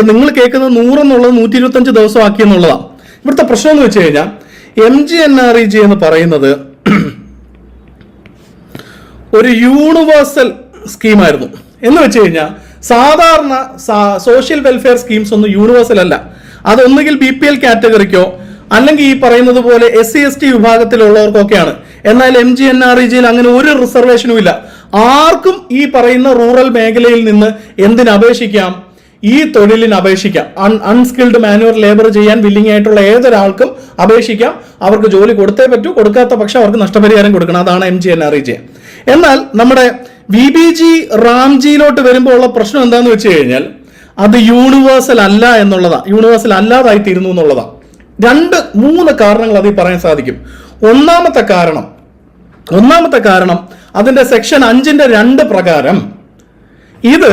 ഇപ്പൊ നിങ്ങൾ കേൾക്കുന്നത് 100 എന്നുള്ളത് 125 ദിവസം ആക്കി എന്നുള്ളതാണ്. ഇവിടുത്തെ പ്രശ്നം എന്ന് വെച്ച് കഴിഞ്ഞാൽ MGNREG എന്ന് പറയുന്നത് ഒരു യൂണിവേഴ്സൽ സ്കീമായിരുന്നു. എന്ന് വെച്ച് കഴിഞ്ഞാൽ സാധാരണ സോഷ്യൽ വെൽഫെയർ സ്കീംസ് ഒന്നും യൂണിവേഴ്സൽ അല്ല. അതൊന്നുകിൽ BPL കാറ്റഗറിക്കോ അല്ലെങ്കിൽ ഈ പറയുന്നത് പോലെ SC/ST വിഭാഗത്തിലുള്ളവർക്കൊക്കെയാണ്. എന്നാൽ MGNREGയിൽ അങ്ങനെ ഒരു റിസർവേഷനും ഇല്ല. ആർക്കും ഈ പറയുന്ന റൂറൽ മേഖലയിൽ നിന്ന് എന്തിന് അപേക്ഷിക്കാം? ഈ തൊഴിലിന് അപേക്ഷിക്കാം. അൺസ്കിൽഡ് മാനുവൽ ലേബർ ചെയ്യാൻ വില്ലിംഗ് ആയിട്ടുള്ള ഏതൊരാൾക്കും അപേക്ഷിക്കാം. അവർക്ക് ജോലി കൊടുത്തേ പറ്റൂ. കൊടുക്കാത്ത പക്ഷം അവർക്ക് നഷ്ടപരിഹാരം കൊടുക്കണം. അതാണ് MGNREG. എന്നാൽ നമ്മുടെ VBG റാംജിയിലോട്ട് വരുമ്പോൾ ഉള്ള പ്രശ്നം എന്താന്ന് വെച്ച് കഴിഞ്ഞാൽ അത് യൂണിവേഴ്സൽ അല്ല എന്നുള്ളതാണ്. യൂണിവേഴ്സൽ അല്ലാതായി തീരുന്നു എന്നുള്ളതാണ്. 2-3 കാരണങ്ങൾ അതിൽ പറയാൻ സാധിക്കും. ഒന്നാമത്തെ കാരണം അതിന്റെ സെക്ഷൻ 5(2) പ്രകാരം ഇത്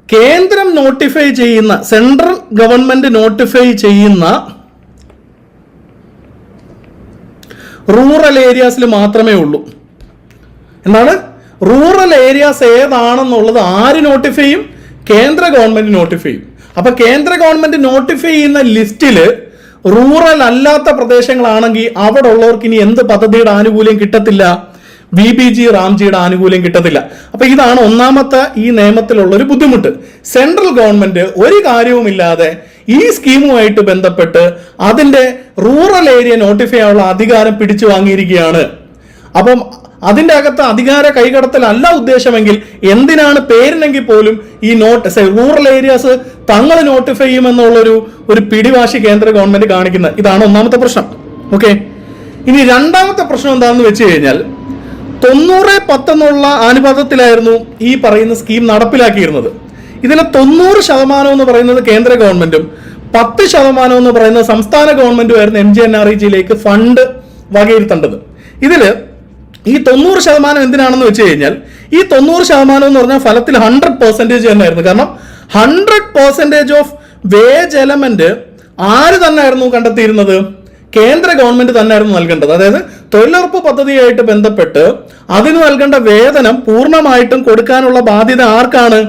കേന്ദ്രം നോട്ടിഫൈ ചെയ്യുന്ന, സെൻട്രൽ ഗവൺമെന്റ് നോട്ടിഫൈ ചെയ്യുന്ന റൂറൽ ഏരിയാസിൽ മാത്രമേ ഉള്ളൂ. എന്താണ് റൂറൽ ഏരിയാസ് ഏതാണെന്നുള്ളത് ആര് നോട്ടിഫൈ ചെയ്യും? കേന്ദ്ര ഗവൺമെന്റ് നോട്ടിഫൈ ചെയ്യും. അപ്പൊ കേന്ദ്ര ഗവൺമെന്റ് നോട്ടിഫൈ ചെയ്യുന്ന ലിസ്റ്റില് റൂറൽ അല്ലാത്ത പ്രദേശങ്ങളാണെങ്കിൽ അവിടെ ഉള്ളവർക്ക് ഇനി എന്ത് പദ്ധതിയുടെ ആനുകൂല്യം കിട്ടത്തില്ല? VBG റാംജിയുടെ ആനുകൂല്യം കിട്ടത്തില്ല. അപ്പൊ ഇതാണ് ഒന്നാമത്തെ ഈ നിയമത്തിലുള്ള ഒരു ബുദ്ധിമുട്ട്. സെൻട്രൽ ഗവൺമെന്റ് ഒരു കാര്യവുമില്ലാതെ ഈ സ്കീമുമായിട്ട് ബന്ധപ്പെട്ട് അതിന്റെ റൂറൽ ഏരിയ നോട്ടിഫൈ ചെയ്യാനുള്ള അധികാരം പിടിച്ചു വാങ്ങിയിരിക്കുകയാണ്. അപ്പം അതിന്റെ അകത്ത് അധികാര കൈകടത്തലല്ല ഉദ്ദേശമെങ്കിൽ എന്തിനാണ് പേരിനെങ്കിൽ പോലും ഈ റൂറൽ ഏരിയാസ് തങ്ങൾ നോട്ടിഫൈ ചെയ്യുമെന്നുള്ളൊരു പിടിവാശി കേന്ദ്ര ഗവൺമെന്റ് കാണിക്കുന്നത്? ഇതാണ് ഒന്നാമത്തെ പ്രശ്നം. ഓക്കെ, ഇനി രണ്ടാമത്തെ പ്രശ്നം എന്താണെന്ന് വെച്ച് കഴിഞ്ഞാൽ 90-10 എന്നുള്ള അനുപാതത്തിലായിരുന്നു ഈ പറയുന്ന സ്കീം നടപ്പിലാക്കിയിരുന്നത്. ഇതിൽ 90% എന്ന് പറയുന്നത് കേന്ദ്ര ഗവൺമെന്റും 10% എന്ന് പറയുന്നത് സംസ്ഥാന ഗവൺമെന്റുമായിരുന്നു MGNREGയിലേക്ക് ഫണ്ട് വകയിരുത്തേണ്ടത്. ഇതില് ഈ 90% എന്തിനാണെന്ന് വെച്ച് കഴിഞ്ഞാൽ ഈ 90% എന്ന് പറഞ്ഞാൽ ഫലത്തിൽ 100% തന്നെയായിരുന്നു. കാരണം 100% ഓഫ് വേജ് എലമെന്റ് ആര് തന്നെയായിരുന്നു കണ്ടെത്തിയിരുന്നത്? കേന്ദ്ര ഗവൺമെന്റ് തന്നെയായിരുന്നു നൽകേണ്ടത്. അതായത് തൊഴിലുറപ്പ് പദ്ധതിയായിട്ട് ബന്ധപ്പെട്ട് അതിന് നൽകേണ്ട വേതനം പൂർണ്ണമായിട്ടും കൊടുക്കാനുള്ള ബാധ്യത ആർക്കാണ്?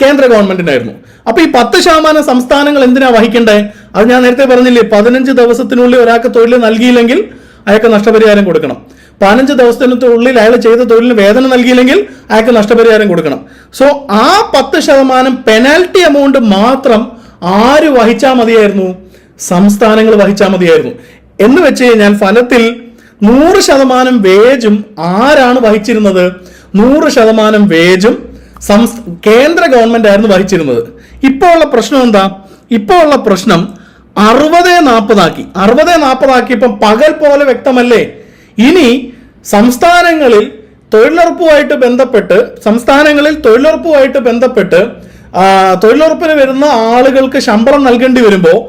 കേന്ദ്ര ഗവൺമെന്റിനായിരുന്നു. അപ്പൊ ഈ 10% സംസ്ഥാനങ്ങൾ എന്തിനാ വഹിക്കണ്ടേ? അത് ഞാൻ നേരത്തെ പറഞ്ഞില്ലേ, 15 ദിവസത്തിനുള്ളിൽ ഒരാൾക്ക് തൊഴിൽ നൽകിയില്ലെങ്കിൽ അയാൾക്ക് നഷ്ടപരിഹാരം കൊടുക്കണം. 15 ദിവസത്തിനുള്ളിൽ അയാൾ ചെയ്ത തൊഴിലിന് വേതനം നൽകിയില്ലെങ്കിൽ അയാൾക്ക് നഷ്ടപരിഹാരം കൊടുക്കണം. സോ ആ 10% പെനാൽറ്റി എമൗണ്ട് മാത്രം ആര് വഹിച്ചാൽ മതിയായിരുന്നു? സംസ്ഥാനങ്ങൾ വഹിച്ചാൽ മതിയായിരുന്നു. എന്ന് വെച്ച് കഴിഞ്ഞാൽ ഫലത്തിൽ 100% വേജും ആരാണ് വഹിച്ചിരുന്നത്? 100% വേജും കേന്ദ്ര ഗവൺമെന്റ് ആയിരുന്നു വഹിച്ചിരുന്നത്. ഇപ്പോൾ ഉള്ള പ്രശ്നം എന്താ? ഇപ്പോൾ ഉള്ള പ്രശ്നം 60-40 ആക്കി. 60-40 ആക്കിയപ്പം പകൽ പോലെ വ്യക്തമല്ലേ? ഇനി സംസ്ഥാനങ്ങളിൽ തൊഴിലുറപ്പുമായിട്ട് ബന്ധപ്പെട്ട് തൊഴിലുറപ്പിന് വരുന്ന ആളുകൾക്ക് ശമ്പളം നൽകേണ്ടി വരുമ്പോൾ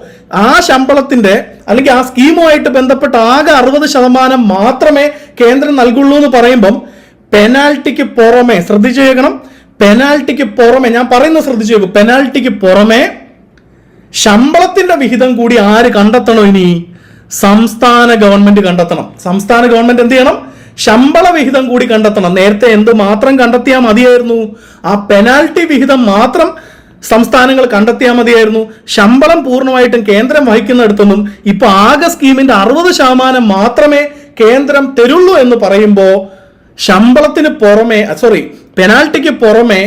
ആ ശമ്പളത്തിന്റെ അല്ലെങ്കിൽ ആ സ്കീമുമായിട്ട് ബന്ധപ്പെട്ട് ആകെ 60% മാത്രമേ കേന്ദ്രം നൽകുള്ളൂ എന്ന് പറയുമ്പം പെനാൽറ്റിക്ക് പുറമെ, ശ്രദ്ധിച്ചു കേൾക്കണം, പെനാൽറ്റിക്ക് പുറമെ, ഞാൻ പറയുന്നത് ശ്രദ്ധിച്ചു കേൾക്കും, പെനാൽറ്റിക്ക് പുറമെ ശമ്പളത്തിന്റെ വിഹിതം കൂടി ആര് കണ്ടെത്തണം? ഇനി സംസ്ഥാന ഗവൺമെന്റ് കണ്ടെത്തണം. സംസ്ഥാന ഗവൺമെന്റ് എന്ത് ചെയ്യണം? ശമ്പള വിഹിതം കൂടി കണ്ടെത്തണം. നേരത്തെ എന്ത് മാത്രം കണ്ടെത്തിയാൽ മതിയായിരുന്നു? ആ പെനാൽറ്റി വിഹിതം മാത്രം സംസ്ഥാനങ്ങൾ കണ്ടെത്തിയാൽ മതിയായിരുന്നു. ശമ്പളം പൂർണ്ണമായിട്ടും കേന്ദ്രം വഹിക്കുന്നിടത്തൊന്നും ഇപ്പൊ ആകെ സ്കീമിന്റെ 60% മാത്രമേ കേന്ദ്രം തരുള്ളൂ എന്ന് പറയുമ്പോൾ ശമ്പളത്തിന് പുറമെ, പെനാൽറ്റിക്ക് പുറമെ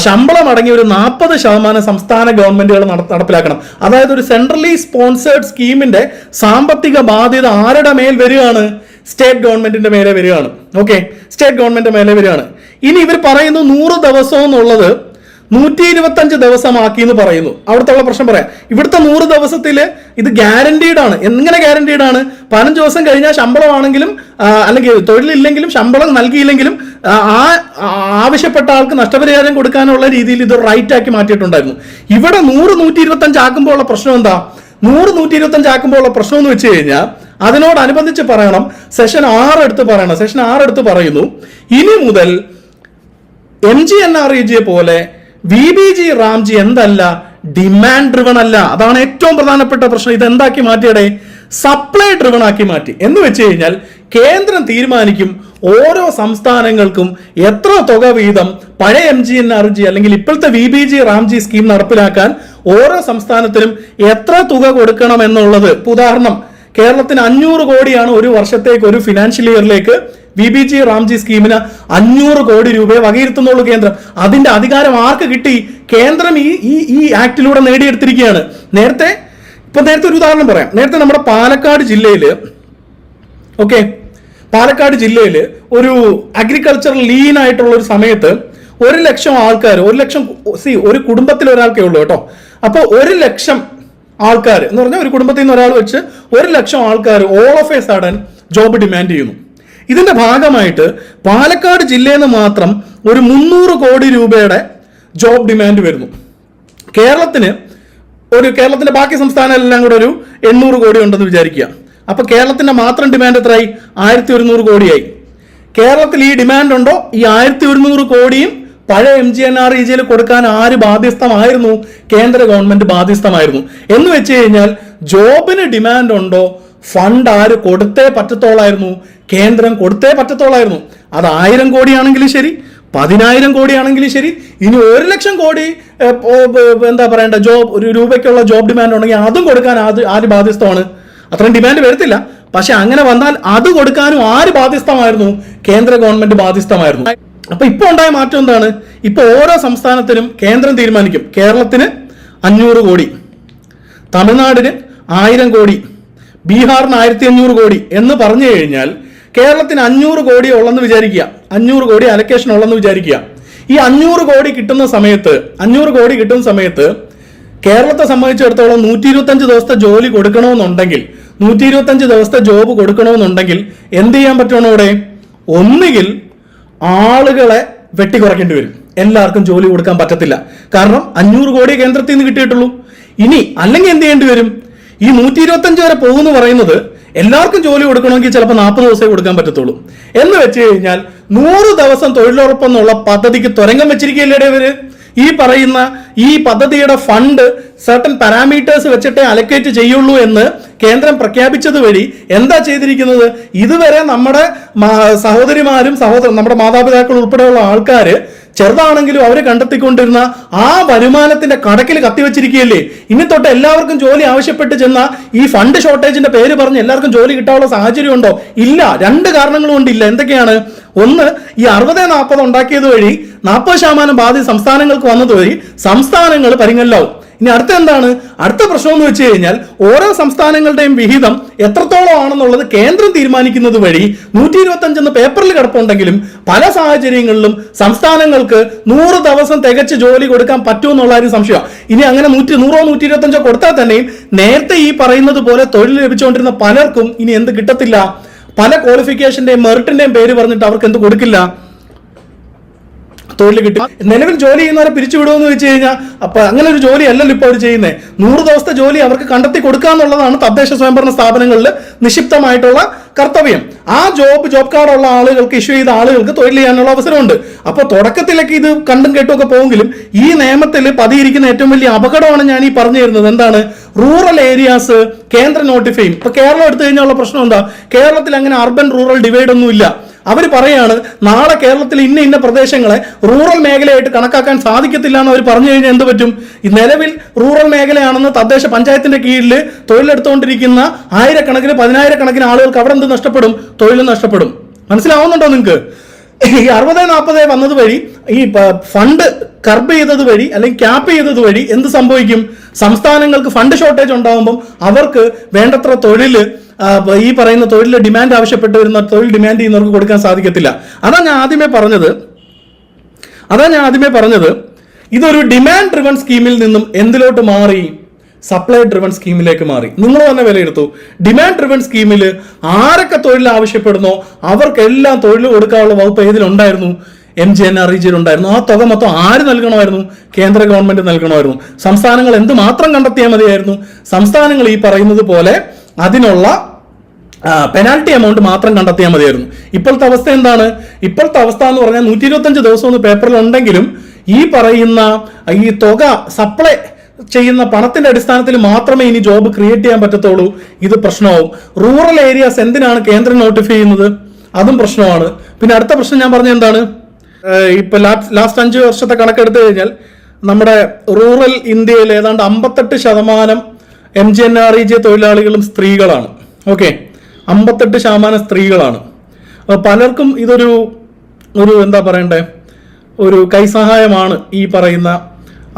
ശമ്പളം അടങ്ങിയ ഒരു 40% സംസ്ഥാന ഗവൺമെന്റുകൾ നടപ്പിലാക്കണം. അതായത് ഒരു സെൻട്രലി സ്പോൺസേർഡ് സ്കീമിന്റെ സാമ്പത്തിക ബാധ്യത ആരുടെ മേൽ വരികയാണ്? സ്റ്റേറ്റ് ഗവൺമെന്റിന്റെ മേലെ വരികയാണ്. ഓക്കെ, സ്റ്റേറ്റ് ഗവൺമെന്റ് മേലെ വരികയാണ്. ഇനി ഇവർ പറയുന്നു 100 ദിവസം എന്നുള്ളത് 125 ദിവസമാക്കി എന്ന് പറയുന്നു. അവിടുത്തെ പ്രശ്നം പറയാം. ഇവിടുത്തെ 100 ദിവസത്തിൽ ഇത് ഗ്യാരണ്ടീഡ് ആണ്. എങ്ങനെ ഗ്യാരണ്ടീഡ് ആണ്? 15 ദിവസം കഴിഞ്ഞാൽ ശമ്പളമാണെങ്കിലും അല്ലെങ്കിൽ തൊഴിലില്ലെങ്കിലും ശമ്പളം നൽകിയില്ലെങ്കിലും ആവശ്യപ്പെട്ട ആൾക്ക് നഷ്ടപരിഹാരം കൊടുക്കാനുള്ള രീതിയിൽ ഇത് റൈറ്റ് ആക്കി മാറ്റിയിട്ടുണ്ടായിരുന്നു. ഇവിടെ 100-125 ആക്കുമ്പോൾ ഉള്ള പ്രശ്നം എന്താ? 100-125 ആക്കുമ്പോൾ ഉള്ള പ്രശ്നം എന്ന് വെച്ച് കഴിഞ്ഞാൽ അതിനോടനുബന്ധിച്ച് പറയണം, സെഷൻ 6 എടുത്ത് പറയുന്നു, ഇനി മുതൽ MGNREG പോലെ VBG റാംജി എന്തല്ല? ഡിമാൻഡ് ഡ്രിവൺ അല്ല. അതാണ് ഏറ്റവും പ്രധാനപ്പെട്ട പ്രശ്നം. ഇത് എന്താക്കി മാറ്റിയടെ? സപ്ലൈ ഡ്രിവൺ ആക്കി മാറ്റി. എന്ന് വെച്ച് കഴിഞ്ഞാൽ കേന്ദ്രം തീരുമാനിക്കും ഓരോ സംസ്ഥാനങ്ങൾക്കും എത്ര തുക വീതം പഴയ MGNRG അല്ലെങ്കിൽ ഇപ്പോഴത്തെ VBG റാംജി സ്കീം നടപ്പിലാക്കാൻ ഓരോ സംസ്ഥാനത്തിനും എത്ര തുക കൊടുക്കണം എന്നുള്ളത്. ഉദാഹരണം, കേരളത്തിന് 500 കോടിയാണ് ഒരു വർഷത്തേക്ക്, ഒരു ഫിനാൻഷ്യൽ ഇയറിലേക്ക് VBG റാംജി സ്കീമിന് 500 കോടി രൂപയെ വകയിരുത്തുന്നുള്ളൂ കേന്ദ്രം. അതിന്റെ അധികാരം ആർക്ക് കിട്ടി? കേന്ദ്രം ഈ ആക്ടിലൂടെ നേടിയെടുത്തിരിക്കുകയാണ്. നേരത്തെ ഒരു ഉദാഹരണം പറയാം. നേരത്തെ നമ്മുടെ പാലക്കാട് ജില്ലയിൽ ഒരു അഗ്രികൾച്ചറൽ ലീൻ ആയിട്ടുള്ള ഒരു സമയത്ത് 1 ലക്ഷം ആൾക്കാർ, ഒരു കുടുംബത്തിൽ ഒരാൾക്കേ ഉള്ളൂ കേട്ടോ. അപ്പോൾ 1 ലക്ഷം ആൾക്കാർ എന്ന് പറഞ്ഞാൽ ഒരു കുടുംബത്തിൽ നിന്ന് ഒരാൾ വെച്ച് 1 ലക്ഷം ആൾക്കാർ all of A sudden job demand ചെയ്യുന്നു. ഇതിന്റെ ഭാഗമായിട്ട് പാലക്കാട് ജില്ലയിൽ നിന്ന് മാത്രം ഒരു 300 കോടി രൂപയുടെ ജോബ് ഡിമാൻഡ് വരുന്നു. കേരളത്തിന്റെ ബാക്കി സംസ്ഥാനങ്ങളെല്ലാം കൂടെ ഒരു 800 കോടി ഉണ്ടെന്ന് വിചാരിക്കുക. അപ്പൊ കേരളത്തിന്റെ മാത്രം ഡിമാൻഡ് എത്രയായി? 1100 കോടിയായി. കേരളത്തിൽ ഈ ഡിമാൻഡ് ഉണ്ടോ? ഈ 1100 കോടിയും പഴയ MGNREGയിൽ കൊടുക്കാൻ ആര് ബാധ്യസ്ഥമായിരുന്നു? കേന്ദ്ര ഗവൺമെന്റ് ബാധ്യസ്ഥമായിരുന്നു. എന്ന് വെച്ച് കഴിഞ്ഞാൽ ജോബിന് ഡിമാൻഡ് ഉണ്ടോ, ഫണ്ട് ആര് കൊടുത്തേ പറ്റത്തോളായിരുന്നു? കേന്ദ്രം കൊടുത്തേ പറ്റത്തോളായിരുന്നു. അത് 1000 കോടിയാണെങ്കിലും ശരി, 10,000 കോടിയാണെങ്കിലും ശരി. ഇനി 1 ലക്ഷം കോടി ഒരു രൂപയ്ക്കുള്ള ജോബ് ഡിമാൻഡ് ഉണ്ടെങ്കിൽ അതും കൊടുക്കാൻ ആര് ബാധ്യസ്ഥമാണ്? അത്രയും ഡിമാൻഡ് വരത്തില്ല, പക്ഷെ അങ്ങനെ വന്നാൽ അത് കൊടുക്കാനും ആര് ബാധ്യസ്ഥമായിരുന്നു? കേന്ദ്ര ഗവൺമെന്റ് ബാധ്യസ്ഥമായിരുന്നു. അപ്പൊ ഇപ്പൊ ഉണ്ടായ മാറ്റം എന്താണ്? ഇപ്പൊ ഓരോ സംസ്ഥാനത്തിനും കേന്ദ്രം തീരുമാനിക്കും. കേരളത്തിന് 500 കോടി, തമിഴ്നാടിന് 1000 കോടി, ബീഹാറിന് 1500 കോടി എന്ന് പറഞ്ഞു കഴിഞ്ഞാൽ കേരളത്തിന് 500 കോടി ഉള്ളെന്ന് വിചാരിക്കുക. 500 കോടി അലക്കേഷൻ ഉള്ളെന്ന് വിചാരിക്കുക. ഈ 500 കോടി കിട്ടുന്ന സമയത്ത് കേരളത്തെ സംബന്ധിച്ചിടത്തോളം 125 ദിവസത്തെ ജോലി കൊടുക്കണമെന്നുണ്ടെങ്കിൽ, 125 ദിവസത്തെ ജോബ് കൊടുക്കണമെന്നുണ്ടെങ്കിൽ എന്ത് ചെയ്യാൻ പറ്റണം? ഇവിടെ ഒന്നുകിൽ ആളുകളെ വെട്ടിക്കുറയ്ക്കേണ്ടി വരും. എല്ലാവർക്കും ജോലി കൊടുക്കാൻ പറ്റത്തില്ല. കാരണം 500 കോടി കേന്ദ്രത്തിൽ നിന്ന് കിട്ടിയിട്ടുള്ളൂ. അല്ലെങ്കിൽ എന്ത് ചെയ്യേണ്ടി വരും? ഈ 125 വരെ പോകുമെന്ന് പറയുന്നത് എല്ലാവർക്കും ജോലി കൊടുക്കണമെങ്കിൽ ചിലപ്പോൾ 40 ദിവസമേ കൊടുക്കാൻ പറ്റത്തുള്ളൂ. എന്ന് വെച്ച് കഴിഞ്ഞാൽ 100 ദിവസം തൊഴിലുറപ്പെന്നുള്ള പദ്ധതിക്ക് തുരങ്കം വെച്ചിരിക്കുകയല്ലേ ഇവര്? ഈ പദ്ധതിയുടെ ഫണ്ട് സർട്ടൻ പാരാമീറ്റേഴ്സ് വെച്ചിട്ടേ അലക്കേറ്റ് ചെയ്യുള്ളൂ എന്ന് കേന്ദ്രം പ്രഖ്യാപിച്ചത് വഴി എന്താ ചെയ്തിരിക്കുന്നത്? ഇതുവരെ നമ്മുടെ സഹോദരിമാരും നമ്മുടെ മാതാപിതാക്കൾ ഉൾപ്പെടെയുള്ള ആൾക്കാര് ചെറുതാണെങ്കിലും അവരെ കണ്ടെത്തിക്കൊണ്ടിരുന്ന ആ വരുമാനത്തിന്റെ കടക്കിൽ കത്തിവെച്ചിരിക്കുകയല്ലേ. ഇനി തൊട്ട് എല്ലാവർക്കും ജോലി ആവശ്യപ്പെട്ട് ചെന്ന ഈ ഫണ്ട് ഷോർട്ടേജിന്റെ പേര് പറഞ്ഞ് എല്ലാവർക്കും ജോലി കിട്ടാനുള്ള സാഹചര്യം ഉണ്ടോ? ഇല്ല. 2 കാരണങ്ങൾ കൊണ്ടില്ല. എന്തൊക്കെയാണ്? ഒന്ന്, ഈ 60-40 ഉണ്ടാക്കിയത് വഴി 40% ബാധ്യത സംസ്ഥാനങ്ങൾക്ക് വന്നത് വഴി സംസ്ഥാനങ്ങൾ പരിങ്ങല്ലാവും. ഇനി അടുത്ത പ്രശ്നം എന്ന് വെച്ച് കഴിഞ്ഞാൽ ഓരോ സംസ്ഥാനങ്ങളുടെയും വിഹിതം എത്രത്തോളം ആണെന്നുള്ളത് കേന്ദ്രം തീരുമാനിക്കുന്നത് വഴി 125 എന്ന് പേപ്പറിൽ കിടപ്പുണ്ടെങ്കിലും പല സാഹചര്യങ്ങളിലും സംസ്ഥാനങ്ങൾക്ക് 100 ദിവസം തികച്ച് ജോലി കൊടുക്കാൻ പറ്റുമെന്നുള്ള ഒരു സംശയം. ഇനി അങ്ങനെ 100-125 കൊടുത്താൽ തന്നെയും നേരത്തെ ഈ പറയുന്നത് പോലെ തൊഴിൽ ലഭിച്ചുകൊണ്ടിരുന്ന പലർക്കും ഇനി എന്ത് കിട്ടത്തില്ല? പല ക്വാളിഫിക്കേഷന്റെയും മെറിറ്റിന്റെയും പേര് പറഞ്ഞിട്ട് അവർക്ക് എന്ത് കൊടുക്കില്ല? തൊഴിൽ കിട്ടി. നിലവിൽ ജോലി ചെയ്യുന്നവരെ പിരിച്ചുവിടുമെന്ന് വെച്ച് കഴിഞ്ഞാൽ അപ്പൊ അങ്ങനെ ഒരു ജോലി അല്ലല്ലോ ഇപ്പോൾ അവർ ചെയ്യുന്നത്. 100 ദിവസത്തെ ജോലി അവർക്ക് കണ്ടെത്തി കൊടുക്കുക എന്നുള്ളതാണ് തദ്ദേശ സ്വയംഭരണ സ്ഥാപനങ്ങളിൽ നിക്ഷിപ്തമായിട്ടുള്ള കർത്തവ്യം. ആ ജോബ് കാർഡുള്ള ആളുകൾക്ക്, ഇഷ്യൂ ചെയ്ത ആളുകൾക്ക് തൊഴിൽ ചെയ്യാനുള്ള അവസരമുണ്ട്. അപ്പോൾ തുടക്കത്തിലേക്ക് ഇത് കണ്ടും കേട്ടുമൊക്കെ പോകുമെങ്കിലും ഈ നിയമത്തിൽ പതിയിരിക്കുന്ന ഏറ്റവും വലിയ അപകടമാണ് ഞാൻ ഈ പറഞ്ഞു തരുന്നത്. എന്താണ്? റൂറൽ ഏരിയാസ് കേന്ദ്ര നോട്ടിഫൈ. ഇപ്പൊ കേരളം എടുത്തു കഴിഞ്ഞാൽ പ്രശ്നം എന്താ? കേരളത്തിൽ അങ്ങനെ അർബൻ റൂറൽ ഡിവൈഡ് ഒന്നും ഇല്ല. അവർ പറയാണ് നാളെ കേരളത്തിൽ ഇന്ന പ്രദേശങ്ങളെ റൂറൽ മേഖലയായിട്ട് കണക്കാക്കാൻ സാധിക്കത്തില്ല എന്ന് അവർ പറഞ്ഞു കഴിഞ്ഞാൽ എന്ത് പറ്റും? ഈ നിലവിൽ റൂറൽ മേഖലയാണെന്ന് തദ്ദേശ പഞ്ചായത്തിന്റെ കീഴിൽ തൊഴിലെടുത്തുകൊണ്ടിരിക്കുന്ന 1000-കണക്കിന് 10,000-കണക്കിന് ആളുകൾക്ക് അവിടെ എന്ത് നഷ്ടപ്പെടും? തൊഴിൽ നഷ്ടപ്പെടും. മനസ്സിലാവുന്നുണ്ടോ നിങ്ങൾക്ക്? ഈ 60-40 വന്നത് വഴി, ഈ ഫണ്ട് കർബ് ചെയ്തത് വഴി അല്ലെങ്കിൽ ക്യാപ്പ് ചെയ്തത് വഴി എന്ത് സംഭവിക്കും? സംസ്ഥാനങ്ങൾക്ക് ഫണ്ട് ഷോർട്ടേജ് ഉണ്ടാകുമ്പോൾ അവർക്ക് വേണ്ടത്ര തൊഴിൽ, ഈ പറയുന്ന തൊഴിൽ ഡിമാൻഡ് ആവശ്യപ്പെട്ട് വരുന്ന തൊഴിൽ ഡിമാൻഡ് ചെയ്യുന്നവർക്ക് കൊടുക്കാൻ സാധിക്കത്തില്ല. അതാ ഞാൻ ആദ്യമേ പറഞ്ഞത് ഇതൊരു ഡിമാൻഡ് ഡ്രിവൺ സ്കീമിൽ നിന്നും എന്തിലോട്ട് മാറി? സപ്ലൈ ഡ്രിവൺ സ്കീമിലേക്ക് മാറി. നിങ്ങൾ തന്നെ വിലയിരുത്തൂ. ഡിമാൻഡ് ഡ്രിവൺ സ്കീമിൽ ആരൊക്കെ തൊഴിൽ ആവശ്യപ്പെടുന്നോ അവർക്കെല്ലാം തൊഴിൽ കൊടുക്കാനുള്ള വകുപ്പ് ഏതിലുണ്ടായിരുന്നു? MGNREGയിൽ ഉണ്ടായിരുന്നു. ആ തുക മൊത്തം ആര് നൽകണമായിരുന്നു? കേന്ദ്ര ഗവൺമെന്റ് നൽകണമായിരുന്നു. സംസ്ഥാനങ്ങൾ എന്തുമാത്രം കണ്ടെത്തിയാൽ മതിയായിരുന്നു? സംസ്ഥാനങ്ങൾ ഈ പറയുന്നത് പോലെ അതിനുള്ള പെനാൽറ്റി എമൗണ്ട് മാത്രം കണ്ടെത്തിയാൽ മതിയായിരുന്നു. ഇപ്പോഴത്തെ അവസ്ഥ എന്താണ്? ഇപ്പോഴത്തെ അവസ്ഥ എന്ന് പറഞ്ഞാൽ 125 ദിവസം ഒന്ന് പേപ്പറിൽ ഉണ്ടെങ്കിലും ഈ പറയുന്ന ഈ തുക സപ്ലൈ ചെയ്യുന്ന പണത്തിന്റെ അടിസ്ഥാനത്തിൽ മാത്രമേ ഇനി ജോബ് ക്രിയേറ്റ് ചെയ്യാൻ പറ്റത്തുള്ളൂ. ഇത് പ്രശ്നമാവും. റൂറൽ ഏരിയാസ് എന്തിനാണ് കേന്ദ്രം നോട്ടിഫൈ ചെയ്യുന്നത്? അതും പ്രശ്നമാണ്. പിന്നെ അടുത്ത പ്രശ്നം ഞാൻ പറഞ്ഞ എന്താണ്, ഇപ്പൊ ലാസ്റ്റ് 5 വർഷത്തെ കണക്കെടുത്തു കഴിഞ്ഞാൽ നമ്മുടെ റൂറൽ ഇന്ത്യയിൽ ഏതാണ്ട് 58% MGNREGA തൊഴിലാളികളും സ്ത്രീകളാണ്. ഓക്കെ, 58% സ്ത്രീകളാണ്. പലർക്കും ഇതൊരു എന്താ പറയണ്ടേ, ഒരു കൈസഹായമാണ് ഈ പറയുന്ന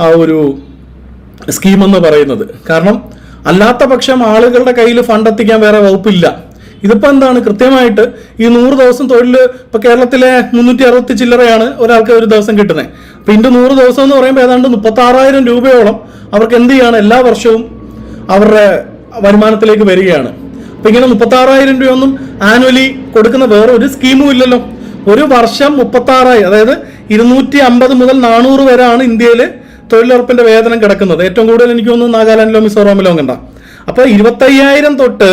ആ ഒരു സ്കീം എന്ന് പറയുന്നത്. കാരണം അല്ലാത്ത പക്ഷം ആളുകളുടെ കയ്യിൽ ഫണ്ട് എത്തിക്കാൻ വേറെ വകുപ്പില്ല. ഇതിപ്പോ എന്താണ്, കൃത്യമായിട്ട് ഈ 100 ദിവസം തൊഴിൽ ഇപ്പൊ കേരളത്തിലെ 360 ചില്ലറയാണ് ഒരാൾക്ക് ഒരു ദിവസം കിട്ടുന്നത്. അപ്പൊ ഇതിന്റെ 100 ദിവസം എന്ന് പറയുമ്പോൾ ഏതാണ്ട് 36,000 രൂപയോളം അവർക്ക് എന്ത് ചെയ്യാണ്, എല്ലാ വർഷവും അവരുടെ വരുമാനത്തിലേക്ക് വരികയാണ്. അപ്പൊ ഇങ്ങനെ 36,000 രൂപയൊന്നും ആനുവലി കൊടുക്കുന്ന വേറെ ഒരു സ്കീമും ഇല്ലല്ലോ. ഒരു വർഷം 36,000, അതായത് 250 മുതൽ 400 വരെയാണ് ഇന്ത്യയിൽ തൊഴിലുറപ്പിന്റെ വേതനം കിടക്കുന്നത്. ഏറ്റവും കൂടുതൽ എനിക്ക് തോന്നുന്നു നാഗാലാൻഡിലോ മിസോറാമിലോ കണ്ട. അപ്പൊ 25,000 തൊട്ട്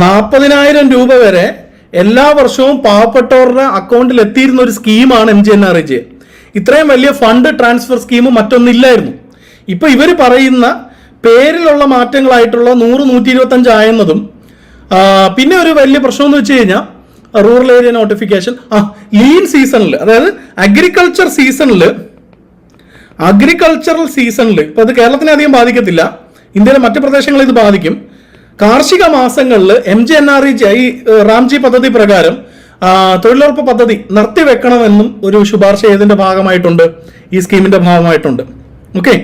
40,000 രൂപ വരെ എല്ലാ വർഷവും പാവപ്പെട്ടവരുടെ അക്കൗണ്ടിൽ എത്തിയിരുന്ന ഒരു സ്കീമാണ് MGNREGA. ഇത്രയും വലിയ ഫണ്ട് ട്രാൻസ്ഫർ സ്കീം മറ്റൊന്നില്ലായിരുന്നു. ഇപ്പൊ ഇവർ പറയുന്ന പേരിലുള്ള മാറ്റങ്ങളായിട്ടുള്ള 100-125 ആയെന്നതും പിന്നെ ഒരു വലിയ പ്രശ്നം എന്ന് വെച്ച് കഴിഞ്ഞാൽ റൂറൽ ഏരിയ നോട്ടിഫിക്കേഷൻ ലീൻ സീസണിൽ, അതായത് അഗ്രികൾച്ചറൽ സീസണിൽ ഇപ്പൊ അത് കേരളത്തിനെ അധികം ബാധിക്കത്തില്ല, ഇന്ത്യയിലെ മറ്റു പ്രദേശങ്ങളിൽ ഇത് ബാധിക്കും. കാർഷിക മാസങ്ങളിൽ MGNREGA ഈ റാംജി പദ്ധതി പ്രകാരം തൊഴിലുറപ്പ് പദ്ധതി നിർത്തിവെക്കണമെന്നും ഒരു ശുപാർശ ഇതിന്റെ ഭാഗമായിട്ടുണ്ട്, ഈ സ്കീമിന്റെ ഭാഗമായിട്ടുണ്ട്. ഓക്കെ.